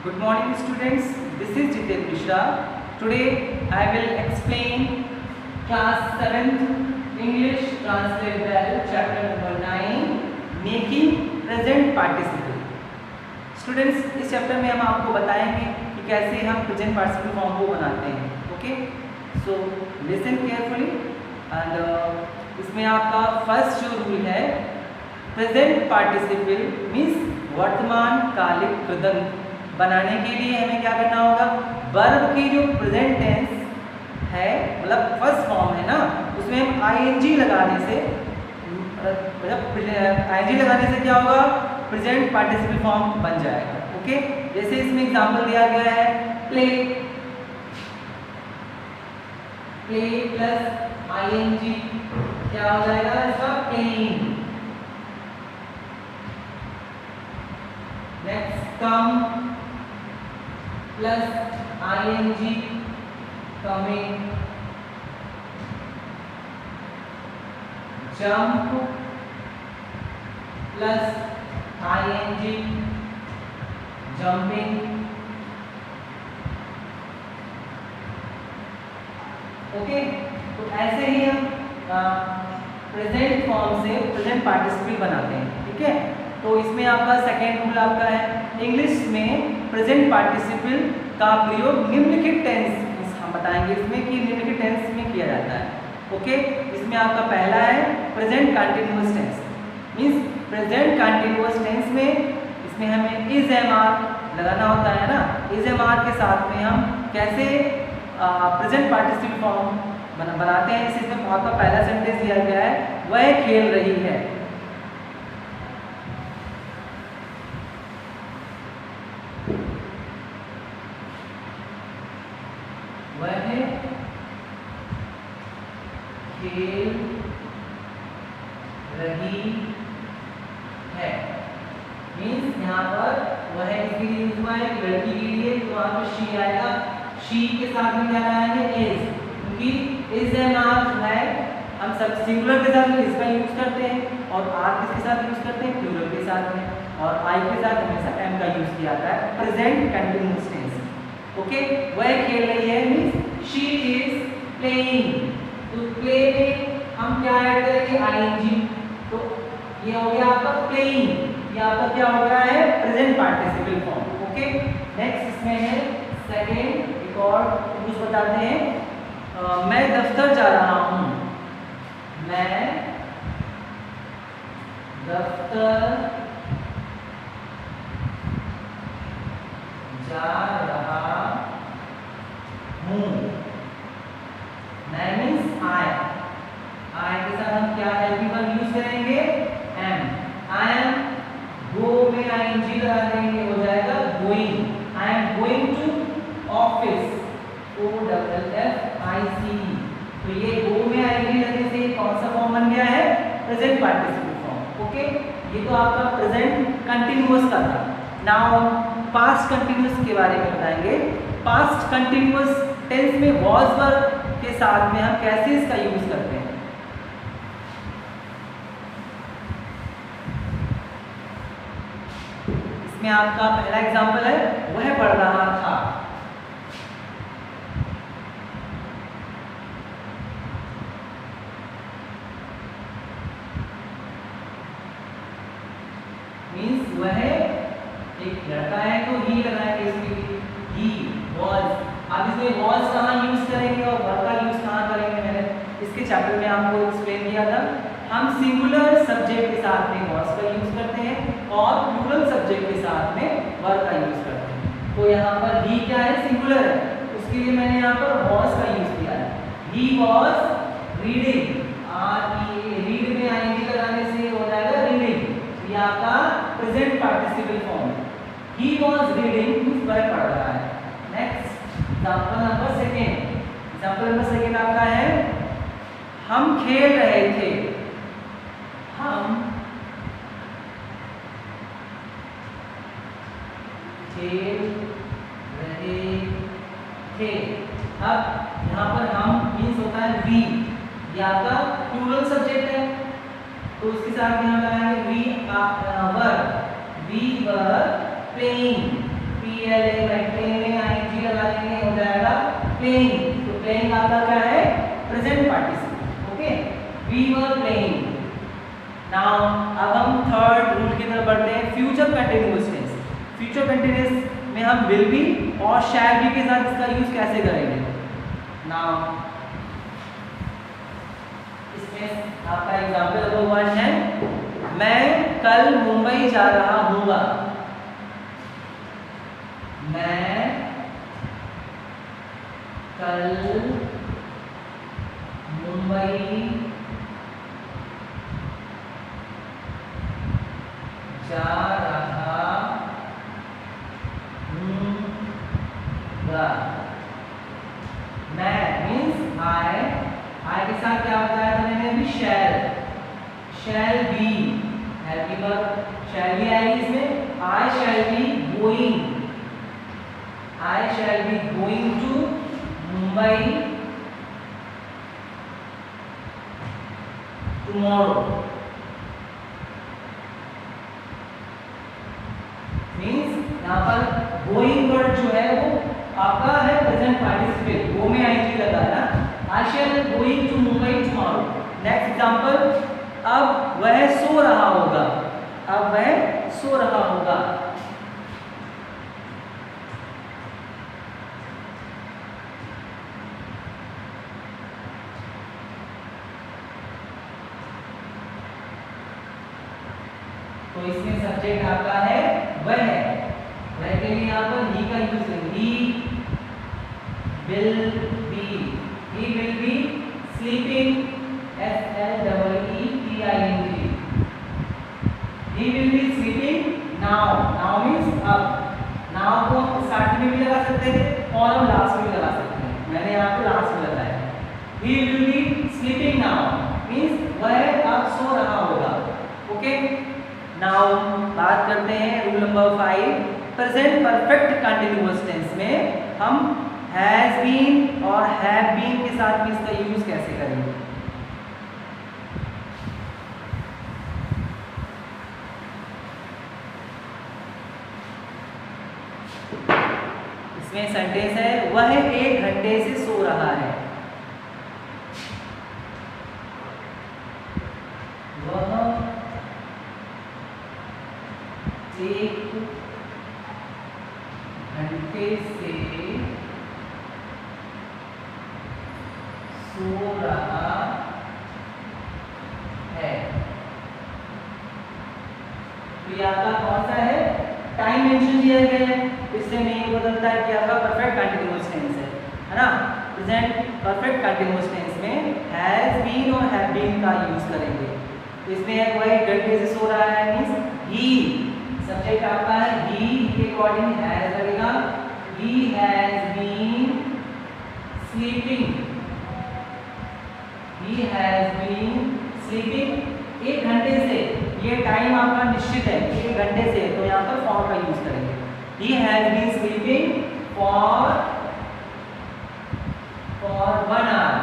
Good morning students, this is Jiten Mishra. Today I will explain class 7th English Translate Well chapter number 9 Making Present Participle. Students, इस chapter में हम आपको बताएंगे कि कैसे हम प्रेजेंट पार्टिसिपल फॉर्म को बनाते हैं. Okay, so listen carefully and इसमें आपका फर्स्ट जो रूल है, प्रेजेंट पार्टिसिपल मीन्स वर्तमान कालिक कृदंत बनाने के लिए हमें क्या करना होगा, वर्ब की जो प्रेजेंट टेंस है मतलब फर्स्ट फॉर्म है ना, उसमें हम आईएनजी लगाने से क्या होगा, प्रेजेंट पार्टिसिपल फॉर्म बन जाएगा. ओके, जैसे इसमें एग्जांपल दिया गया है प्ले, प्ले प्लस आईएनजी क्या हो जाएगा इसका, playing. Next come plus ING coming. Jump plus ING jumping. Okay, तो ऐसे ही हम प्रेजेंट फॉर्म से प्रेजेंट पार्टिसिपल बनाते हैं. ठीक है, तो इसमें आपका सेकेंड रूल आपका है, इंग्लिश में प्रेजेंट पार्टिसिपल का प्रयोग निम्नलिखित टेंस, हम बताएंगे इसमें कि निम्नलिखित टेंस में किया जाता है. ओके, इसमें आपका पहला है present continuous tense. Means present continuous tense में इसमें हमें इज एम आर लगाना होता है ना. इज एम आर के साथ में हम कैसे प्रेजेंट पार्टिसिपल फॉर्म बनाते हैं. इसमें आपका पहला सेंटेंस दिया गया है, वह खेल रही है. वह खेल रही है. मीन्स यहाँ पर वह इसके लिए यूज हुआ है, लड़की के लिए, तो वहाँ पर शी आएगा. शी के साथ में क्या लगाएंगे, इज, क्योंकि इज एंड आर जो है हम सब सिंगुलर के साथ में इसका यूज करते हैं, और आर किसके साथ यूज करते हैं, प्लूरल के साथ में, और आई के साथ हमेशा एम का यूज किया जाता है प्रेजेंट कंटिन्यूअस टेंस. ओके, वह खेल रही है मीन्स शी इज प्लेइंग. तो प्ले में हम क्या ऐड करेंगे, आईएनजी. तो ये हो गया आपका प्लेइंग, ये आपका क्या हो गया है, present participle form. Okay, next इसमें है सेकेंड, एक और कुछ बताते हैं. मैं दफ्तर जा रहा हूँ. मैं दफ्तर जा रहा हूँ. मैं मीन्स आई, आई के साथ हम क्या हेल्पिंग वर्ब यूज करेंगे, एम. आई एम, गो में आईएनजी लगा देंगे, हो जाएगा going. I am going to office, O double F I C. तो ये गो में आईएनजी लगने से कौन सा फॉर्म बन गया है, प्रेजेंट पार्टिसिपल फॉर्म. ओके, ये तो आपका प्रेजेंट कंटिन्यूअस का था. नाउ पास्ट कंटिन्यूअस के बारे में बताएंगे. पास्ट कंटिन्यूअस टेंस में वॉज वर्ब के साथ में हम कैसे इसका यूज करते हैं. इसमें आपका पहला एग्जांपल है, वह पढ़ रहा था. मीन्स वह एक लड़का है तो ही लगाएंगे इसके लिए, ही वॉज. अब इसमें वॉज कहाँ यूज करेंगे और वर्ब का यूज कहाँ करेंगे, मैंने इसके चैप्टर में आपको एक्सप्लेन किया था. हम सिंगुलर सब्जेक्ट के साथ में वॉज का यूज करते हैं और प्लूरल सब्जेक्ट के साथ में वर्ब का यूज करते हैं. तो यहाँ पर ही क्या है, सिंगुलर है, उसके लिए मैंने यहाँ पर वॉज का यूज किया है. ही वॉज रीडिंग, रीड में आईएनजी लगाने से हो जाएगा रीडिंग. ये आपका present participle form. He was reading, वह पढ़ रहा है. Next example number second. Example number second आपका है, हम खेल रहे थे. हम खेल रहे थे. अब यहाँ पर हम मीन्स होता है वी, ये आपका प्लूरल सब्जेक्ट है, तो उसके साथ में हम लगाएंगे we were. We were playing, PLAYING. We were playing. Now अब हम थर्ड रूल की तरफ बढ़ते हैं, future continuous tense. Future continuous में हम विल बी और शैल बी के साथ इसका यूज कैसे करेंगे। नाउ इसमें आपका एग्जांपल नंबर 1 है, मैं कल मुंबई जा रहा हूँगा। मैं कल मुंबई जा रहा हूँगा। मैं मीन्स आई के साथ क्या बताया था मैंने अभी, shall be, happy verb shall be आएगी इसमें। I shall be going to Mumbai tomorrow. Means यहाँ पर गोइंग वर्ड जो है वो आपका है प्रेजेंट पार्टिसिपल, गो में आईएनजी लगा है ना। I shall going to Mumbai tomorrow. Next example, अब वह सो रहा होगा। अब वह सो रहा होगा। तो इसमें सब्जेक्ट आपका है वह के लिए यहाँ पर ही का यूज करेंगे। He will be sleeping, SLEEPING। He will be sleeping now means अब। नाउ को हम स्टार्टिंग में भी लगा सकते हैं और हम लास्ट में भी लगा सकते हैं, मैंने यहाँ पे लास्ट में लगाया। He will be sleeping now means वह अब सो रहा होगा। ओके, नाउ बात करते हैं rule number 5, present perfect continuous tense में हम हैज बीन और हैव बीन के साथ भी इसका यूज कैसे करेंगे। इसमें सेंटेंस है, वह 1 घंटे से सो रहा है। वह 1 घंटे से सो रहा है। तो ये आपका कौन सा है, टाइम मेंशन किया गया है, इससे नहीं बदलता है कि आपका परफेक्ट कंटिन्यूअस टेंस है ना। प्रेजेंट परफेक्ट कंटिन्यूअस टेंस में हैज बीन और हैव बीन का यूज करेंगे। तो इसमें वह 1 घंटे से सो रहा है मींस ही, सब्जेक्ट आपका है he के अकॉर्डिंग हैज लगेगा। he has been sleeping, he has been sleeping 1 घंटे से। ये टाइम आपका निश्चित है 1 घंटे से, तो यहाँ पर फॉर का यूज करेंगे। he has been sleeping for 1 hour।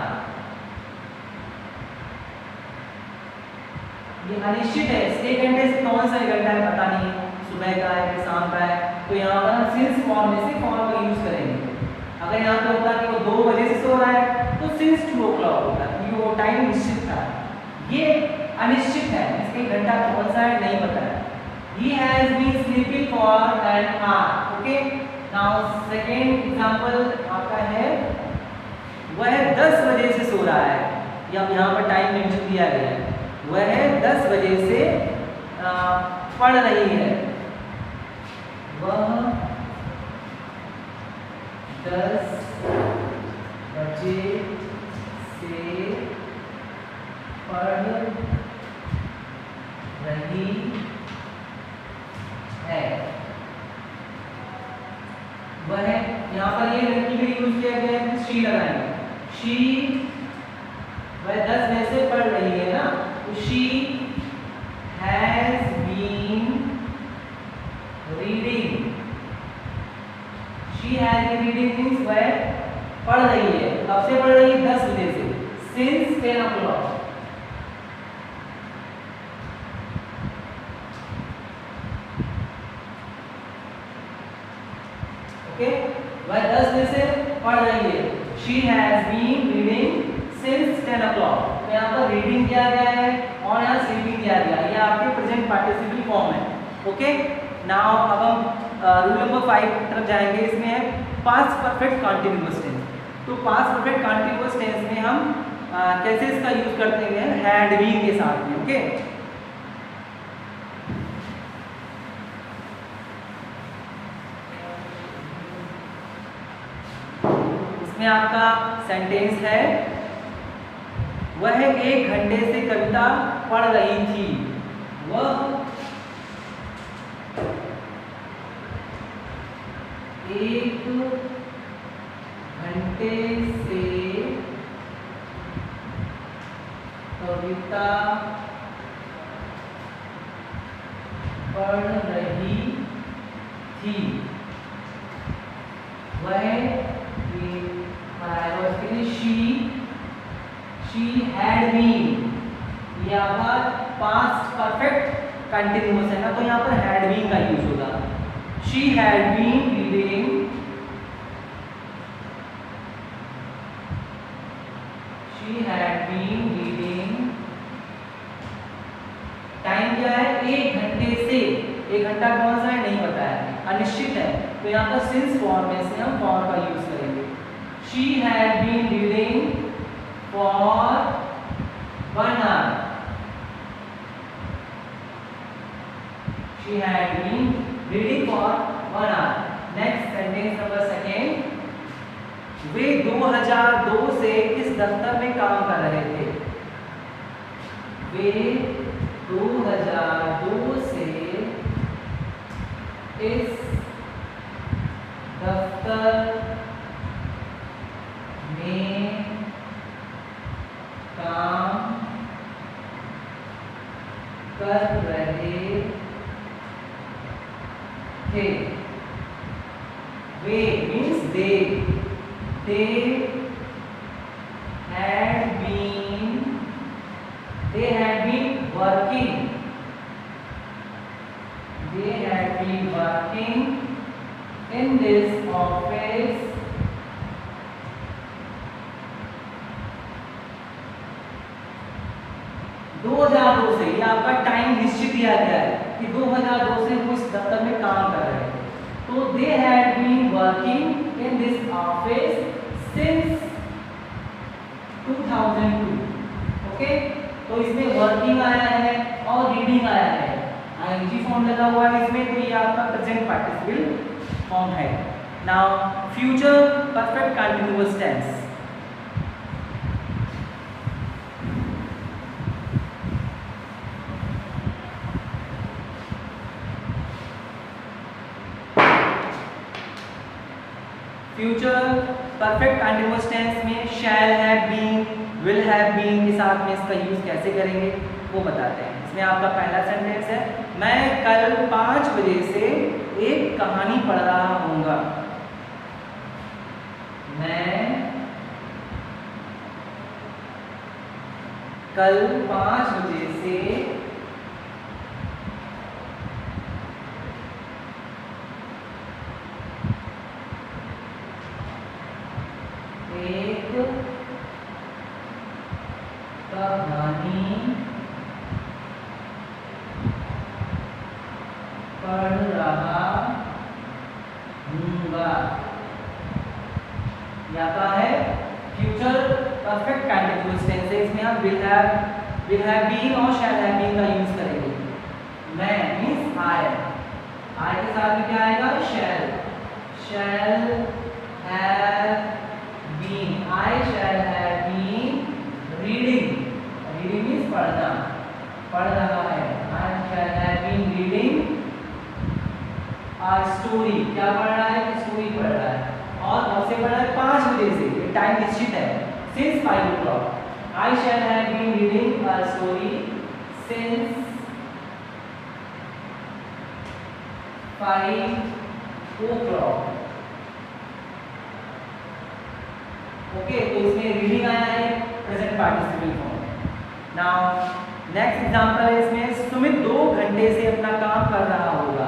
ये अनिश्चित है, 1 घंटे से कौन सा 1 घंटा है पता नहीं है, सुबह का है कि शाम का है। तो यहाँ पर हम सिंस फॉर्म में से फॉर्म का यूज करेंगे। अगर यहाँ पे होता कि वो 2 बजे से सो रहा है तो सिंस 2 o'clock होता, क्योंकि वो टाइम निश्चित था। ये अनिश्चित है, इसके घंटा कौन सा है नहीं पता है। He has been sleeping for an hour। Okay, now second example आपका है, वह 10 बजे से सो रहा है। यहाँ पर टाइम मेंशन दिया गया है, वह 10 बजे से पढ़ रही है। वह 10 बजे से पढ़ रही है। वह यहाँ पर ये लड़की के लिए यूज किया गया है, शी लगाएंगे। शी वह 10 बजे से पढ़ रही है ना, तो she has been reading. She has been reading means वह पढ़ रही है। कब से पढ़ रही है? 10 बजे से, सिंस 10 o'clock। ओके, वह 10 बजे से पढ़ रही है। She has been reading since 10 o'clock। यहाँ पर रीडिंग किया गया है और यहाँ स्लीपिंग किया गया है। ये आपके प्रेजेंट पार्टिसिपल फॉर्म है। ओके, नाउ अब हम रूल नंबर 5 की तरफ जाएंगे। इसमें है पास्ट परफेक्ट कंटीन्यूअस टेंस। तो पास्ट परफेक्ट कंटीन्यूअस टेंस में हम कैसे इसका यूज करते हैं, हैड बीन के साथ में। ओके, इसमें आपका सेंटेंस है, वह 1 घंटे से कविता पढ़ रही थी। वह 1 घंटे से कविता पढ़ रही थी। वह she had been, ये आपका पास्ट परफेक्ट कंटिन्यूअस है ना, तो यहाँ पर had been का यूज होगा। she had been reading, she had been reading, time क्या है, 1 घंटे से। 1 घंटा कौन सा है नहीं पता है, अनिश्चित है, तो यहाँ पर सिंस फॉर्म में से हम फॉर्म का यूज करेंगे। she had been reading for 1 hour. She had been reading for 1 hour. Next sentence number 2. वे 2002 से इस दफ्तर में काम कर रहे थे। वे 2002 से इस दफ्तर में काम कर रहे थे। वे means they had been working, they had been working in this office से। ये आपका टाइम निश्चित दिया गया है कि 2002 से वो इस दफ्तर में काम कर रहे हैं। तो they had been working in this office since 2002। Okay, तो इसमें वर्किंग आया है और रीडिंग आया है, आईएनजी फॉर्म लगा हुआ है इसमें, तो ये आपका प्रेजेंट पार्टिसिपल फॉर्म है। Now future perfect continuous tense. Future perfect continuous tense में shall have been, will have been के साथ में इसका यूज कैसे करेंगे वो बताते हैं। इसमें आपका पहला सेंटेंस है, मैं कल 5 बजे से एक कहानी पढ़ रहा हूँगा। मैं कल 5 बजे से एक कहानी पढ़ रहा हूँगा। यहाँ का है फ्यूचर परफेक्ट कंटीन्यूअस टेंस है, इसमें हम विल हैव बीन और शैल हैव बीन का यूज करेंगे। मैं मींस आई के साथ में क्या आएगा, shall have been, I shall have been reading means पढ़ना, पढ़ रहा है। I shall have been reading a story, क्या पढ़ रहा है, स्टोरी पढ़ रहा है, और कब से पढ़ रहा है, 5 बजे से, ये टाइम निश्चित है, since 5 o'clock। I shall have been reading a story since 5 o'clock। Okay, तो इसमें रीडिंग आया है present participle form. Now next example है, इसमें सुमित 2 घंटे से अपना काम कर रहा होगा।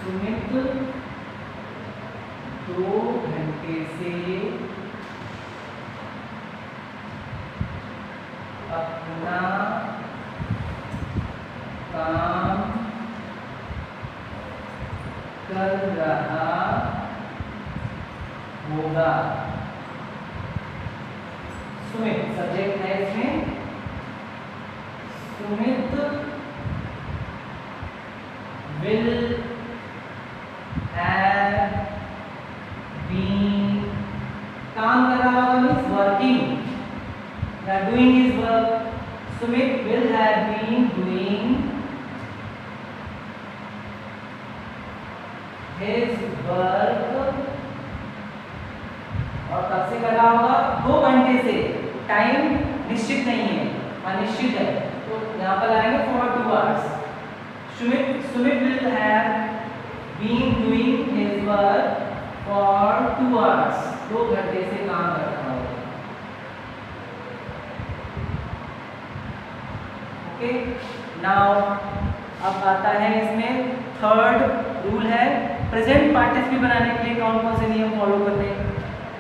सुमित 2 घंटे घंटे से अपना काम कर रहा होगा। सुमित सब्जेक्ट है इसमें, सुमित will have been, काम कर रहा होगा मीन्स वर्किंग या doing his work. Sumit will have been doing his work, और कब से कर रहा होगा? 2 घंटे से। टाइम निश्चित नहीं है, अनिश्चित है, तो यहाँ पर आएंगे for 2 hours। Sumit will have been doing his work for 2 hours, 2 घंटे से काम कर रहा होगा। ओके, नाउ अब आता है इसमें थर्ड रूल है प्रेजेंट पार्टिसिपल बनाने के लिए कौन कौन से नियम फॉलो करने हैं।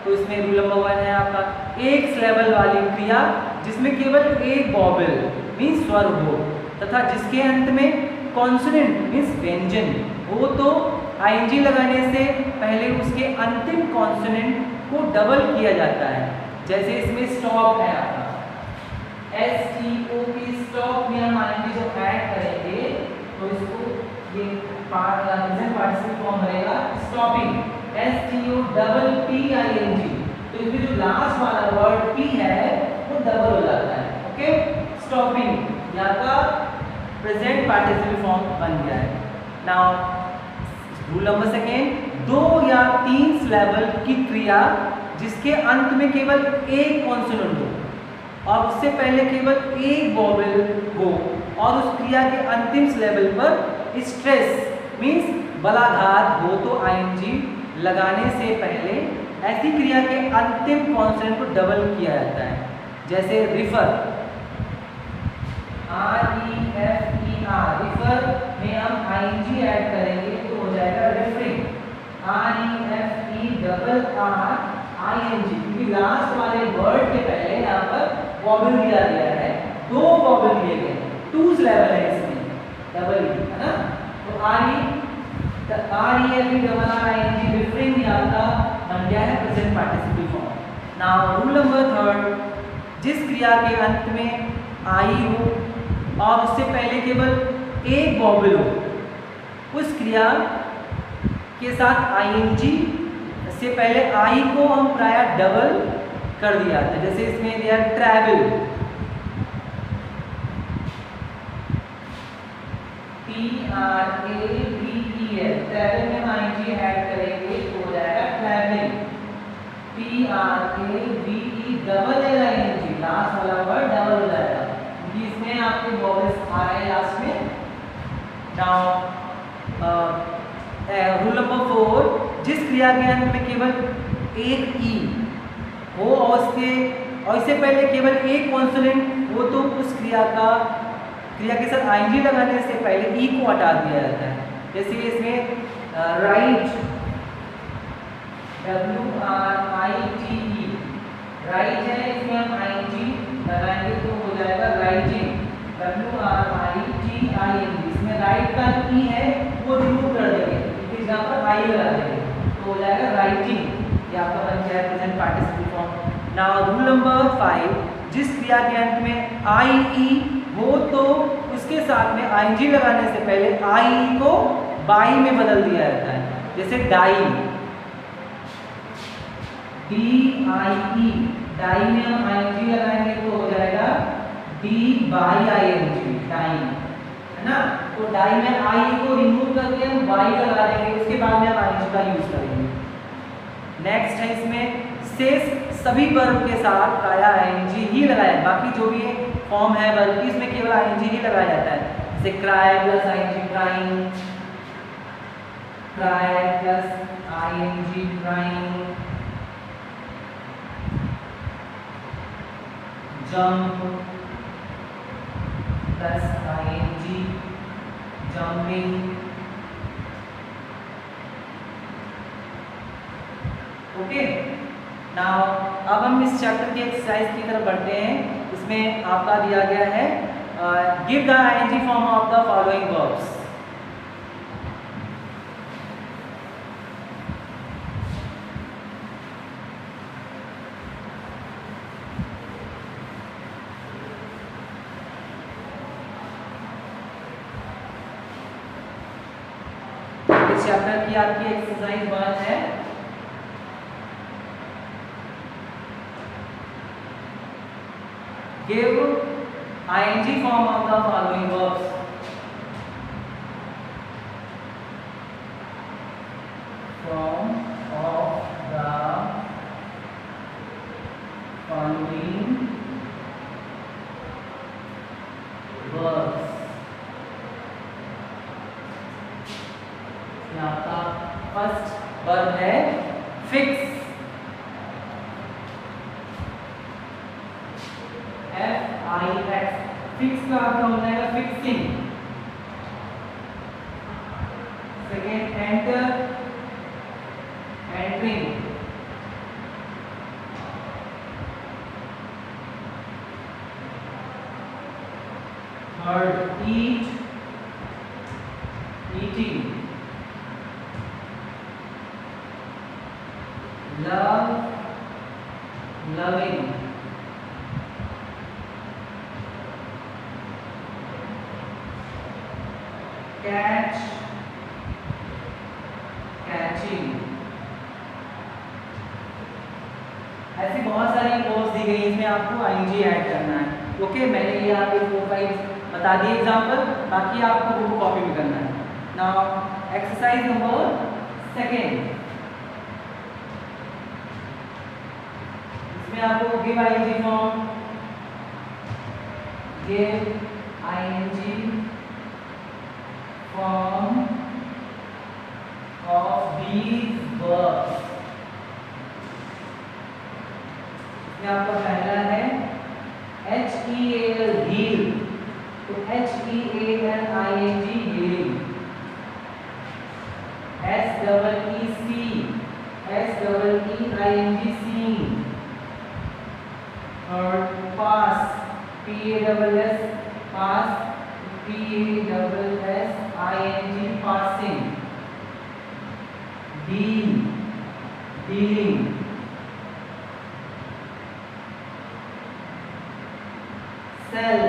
तो इसमें रूल नंबर 1 है आपका, एक सिलेबल वाली क्रिया जिसमें केवल एक वॉवेल मीन्स स्वर हो तथा जिसके अंत में कॉन्सोनेंट मीन्स व्यंजन हो, तो आईएनजी लगाने से पहले उसके अंतिम कॉन्सोनेंट को डबल किया जाता है। जैसे इसमें स्टॉप है आपका, STOP स्टॉप में हम आईएनजी जो ऐड करेंगे तो इसको ये प्रेजेंट पार्टिसिपल फॉर्म रहेगा स्टॉपिंग, STOPPING। तो इसमें जो लास्ट वाला वर्ड P है वो डबल हो जाता है। ओके, स्टॉपिंग यहाँ का प्रेजेंट पार्टिसिपल फॉर्म बन गया है। नाउ रूल नंबर 2, 2 या 3 सिलेबल की क्रिया जिसके अंत में केवल एक कॉन्सोनेंट हो और उससे पहले केवल एक वॉवेल हो और उस क्रिया के अंतिम सिलेबल पर स्ट्रेस मीन्स बलाघात हो, तो आईएनजी लगाने से पहले ऐसी क्रिया के अंतिम कॉन्सोनेंट को डबल किया जाता है। जैसे रिफर, REFER, रिफर में हम आईएनजी ऐड करेंगे तो हो जाएगा रेफरिंग, REFERRING, क्योंकि लास्ट वाले वर्ड के पहले यहाँ पर वॉवेल दिया गया है, 2 वॉवेल दिए गए, 2 सिलेबल है इसमें, डबल है ना। तो REFERRING रेफरिंग आपका बन गया है present participle form. Now rule number 3, जिस क्रिया के अंत में आई हो और उससे पहले केवल एक वॉवेल हो, उस क्रिया के साथ आईएनजी से पहले आई को हम प्रायः डबल कर दिया था। जैसे इसमें दिया ट्रैवल, TRAVEL, ट्रैवल में हम आईएनजी ऐड करेंगे तो हो जाएगा travelling, TRAVE double ING, last वाला वर्ड डबल हो जाएगा क्योंकि इसमें आपके वॉवेल्स आ रहे हैं लास्ट में। नाउ रूल नंबर 4, जिस क्रिया के अंत में केवल एक ई हो और इससे पहले केवल एक कॉन्सोनेंट हो, तो उस क्रिया के साथ आईएनजी लगाने से पहले ई को हटा दिया जाता है। जैसे इसमें राइट, WRITE, राइट है, इसमें हम आईएनजी लगाएंगे तो हो जाएगा राइटिंग, WRITING। इसमें राइट का ई है वो रिमूव कर देंगे क्योंकि यहाँ पर आई लगा देंगे तो हो जाएगा राइटिंग। ये आपका बन गया है present participle form. Now rule number 5, जिस क्रिया के अंत में IE हो तो उसके साथ में आईएनजी लगाने से पहले IE को बाई में बदल दिया जाता है। जैसे डाई, DIE, डाई में हम आईएनजी लगाएंगे तो हो जाएगा DYING, डाई, है ना। तो डाई में आई को रिमूव करके हम बाई लगा देंगे, उसके बाद में हम आईएनजी का यूज करेंगे। नेक्स्ट है इसमें शेष सभी वर्ब के साथ प्रायः आईएनजी ही लगाया, बाकी जो भी फॉर्म है वर्ब की इसमें केवल आईएनजी ही लगाया जाता है। जैसे cry plus ING crying, cry plus ING crying, jump plus ING jumping, okay, now अब हम इस चैप्टर की एक्सरसाइज की तरफ बढ़ते हैं। इसमें आपका दिया गया है give the ING form of the following verbs. इस चैप्टर की आपकी एक्सरसाइज 1 है। Give ING form of the following verbs. Form of the following verbs. आपका फर्स्ट वर्ब है फिक्स, F-I-X। फिक्स का आपका हो जाएगा fixing. Second enter, entering. Third eat, eating. love, loving। catch, catching। ऐसी बहुत सारी वर्ब्स दी गई, इसमें आपको आईएनजी ऐड करना है। ओके, मैंने ये आपके 4-5 बता दिए एग्जांपल, बाकी आपको बुक कॉपी भी करना है। Now exercise number 2। इसमें आपको give ING form, give ING form of these verbs. इसमें आपका पहला है HEAL, हील। तो HEALING, हीलिंग। SEEing, seeing। और pass, PASS, pass, PASSING, passing। deal, dealing। sell,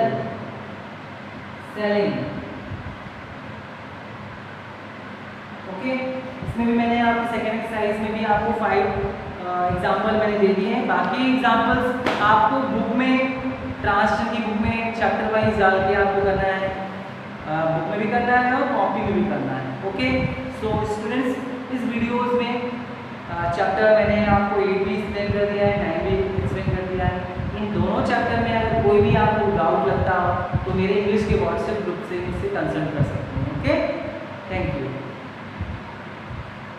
selling। Okay, इसमें भी मैंने आपको सेकेंड एक्सरसाइज में भी आपको 5 एग्जाम्पल मैंने दे दिए हैं। बाकी एग्जाम्पल्स आपको बुक में, ट्रांसलेशन की बुक में चैप्टर वाइज डाल के आपको करना है, बुक में भी करना है और कॉपी में भी करना है। ओके, सो स्टूडेंट्स, इस वीडियोस में चैप्टर मैंने आपको 8 भी एक्सप्लेन कर दिया है, 9 भी एक्सप्लेन कर दिया है। इन दोनों चैप्टर में अगर कोई भी आपको डाउट लगता हो तो मेरे इंग्लिश के व्हाट्सएप ग्रुप से मुझसे कंसल्ट कर सकते हैं।